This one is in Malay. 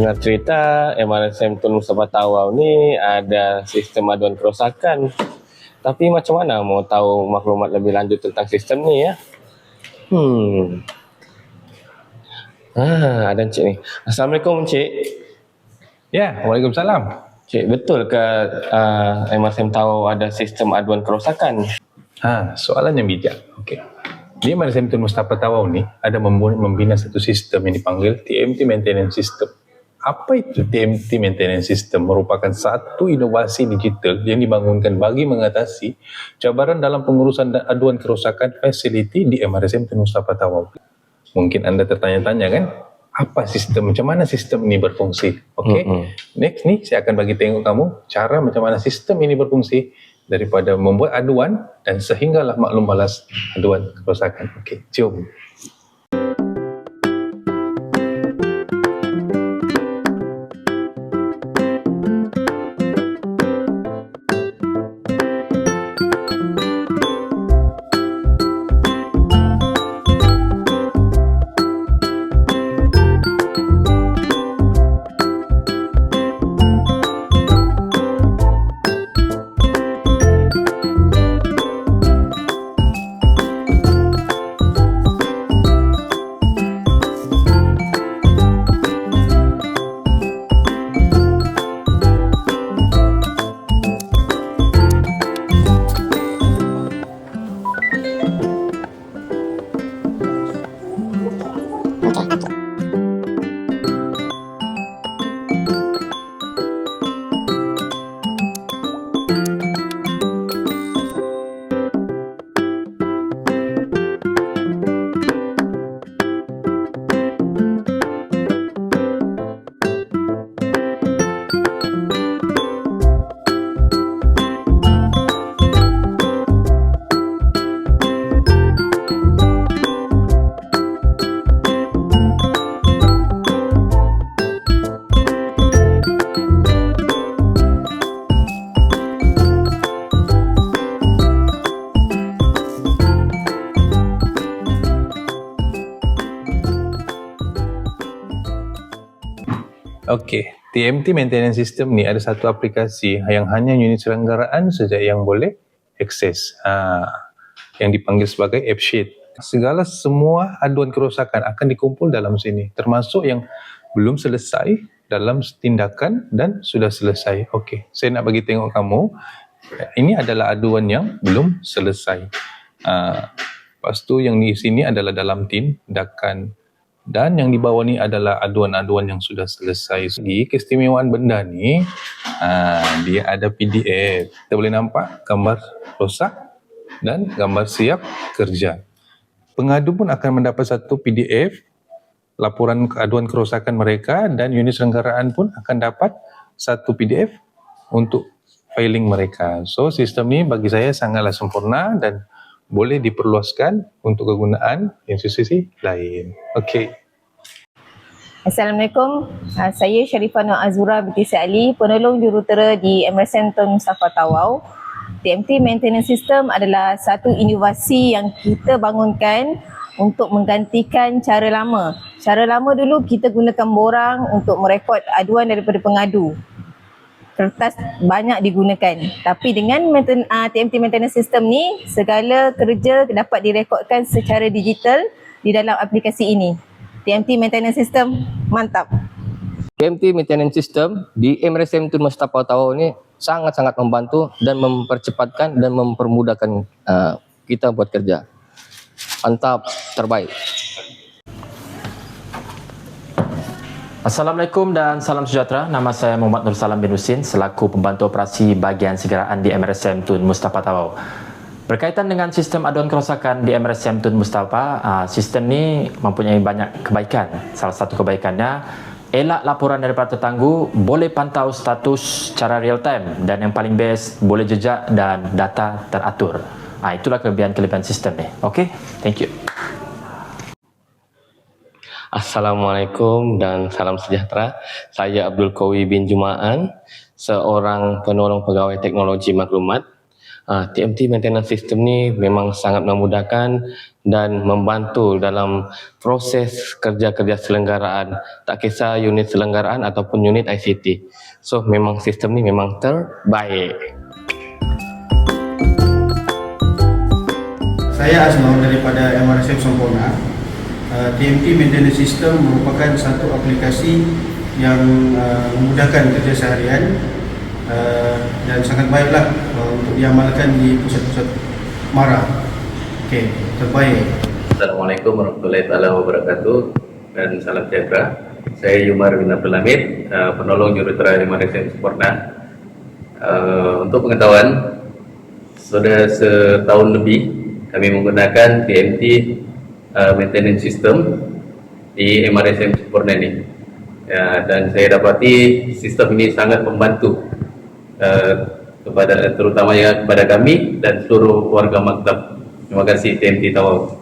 dengar cerita MRSM Tun Mustafa Tawau ni ada sistem aduan kerosakan. Tapi macam mana mau tahu maklumat lebih lanjut tentang sistem ni ya? Ada Encik ni. Assalamualaikum Encik. Ya, Waalaikumsalam. Encik, betul ke MRSM Tawau ada sistem aduan kerosakan? Soalan yang bijak. Okey. Di MRSM Tun Mustafa Tawau ni ada membina satu sistem yang dipanggil TMT Maintenance System. Apa itu TMT Maintenance System? Merupakan satu inovasi digital yang dibangunkan bagi mengatasi cabaran dalam pengurusan dan aduan kerosakan fasiliti di MRSM Tun Mustafa Tawau. Mungkin anda tertanya-tanya kan, apa sistem, macam mana sistem ini berfungsi? Okey. Next ni saya akan bagi tengok kamu cara macam mana sistem ini berfungsi daripada membuat aduan dan sehinggalah maklum balas aduan kerosakan. Okey, jom. Okey, TMT Maintenance System ni ada satu aplikasi yang hanya unit selenggaraan saja yang boleh akses, yang dipanggil sebagai AppSheet. Semua aduan kerosakan akan dikumpul dalam sini, termasuk yang belum selesai dalam tindakan dan sudah selesai. Okey, saya nak bagi tengok kamu, ini adalah aduan yang belum selesai. Lepas tu yang di sini adalah dalam tindakan. Dan yang di bawah ni adalah aduan-aduan yang sudah selesai. Jadi keistimewaan benda ni, dia ada PDF. Kita boleh nampak gambar rosak dan gambar siap kerja. Pengadu pun akan mendapat satu PDF, laporan aduan kerosakan mereka, dan unit selenggaraan pun akan dapat satu PDF untuk filing mereka. So sistem ni bagi saya sangatlah sempurna dan boleh diperluaskan untuk kegunaan institusi lain. Okey. Assalamualaikum. Saya Sharifah Nur Azura binti Ali, penolong jurutera di MRSM Tun Mustafa Tawau. TMT Maintenance System adalah satu inovasi yang kita bangunkan untuk menggantikan cara lama. Cara lama dulu kita gunakan borang untuk merekod aduan daripada pengadu. Kertas banyak digunakan, tapi dengan TMT Maintenance System ni segala kerja dapat direkodkan secara digital di dalam aplikasi ini. TMT Maintenance System mantap. TMT Maintenance System di MRSM Tun Mustafa Tawau ni sangat-sangat membantu dan mempercepatkan dan mempermudahkan kita buat kerja. Mantap, terbaik. Assalamualaikum dan salam sejahtera. Nama saya Muhammad Nur Salam bin Husin selaku pembantu operasi bahagian segeraan di MRSM Tun Mustafa Tawau. Berkaitan dengan sistem aduan kerosakan di MRSM Tun Mustafa, sistem ni mempunyai banyak kebaikan. Salah satu kebaikannya, elak laporan daripada tetanggu, boleh pantau status secara real time, dan yang paling best, boleh jejak dan data teratur. Itulah kelebihan-kelebihan sistem ni. Okay, thank you. Assalamualaikum dan salam sejahtera. Saya Abdul Qawi bin Jumaan, seorang penolong pegawai teknologi maklumat TMT Maintenance System ni memang sangat memudahkan dan membantu dalam proses kerja-kerja selenggaraan, tak kisah unit selenggaraan ataupun unit ICT. So memang sistem ni memang terbaik. Saya Azmar daripada MRSM Sempurna. TMT Maintenance System merupakan satu aplikasi yang memudahkan kerja seharian dan sangat baiklah untuk diamalkan di pusat-pusat MARA. Okey, terbaik. Assalamualaikum warahmatullahi wabarakatuh dan salam sejahtera. Saya Yumar bin Abdul Hamid, penolong jurutera MRSM Sempurna. Untuk pengetahuan, sudah setahun lebih kami menggunakan TMT Maintenance System di MRSM Sempurna ini. Dan saya dapati sistem ini sangat membantu terutama kepada kami dan seluruh warga maktab. Terima kasih TMT Tawau.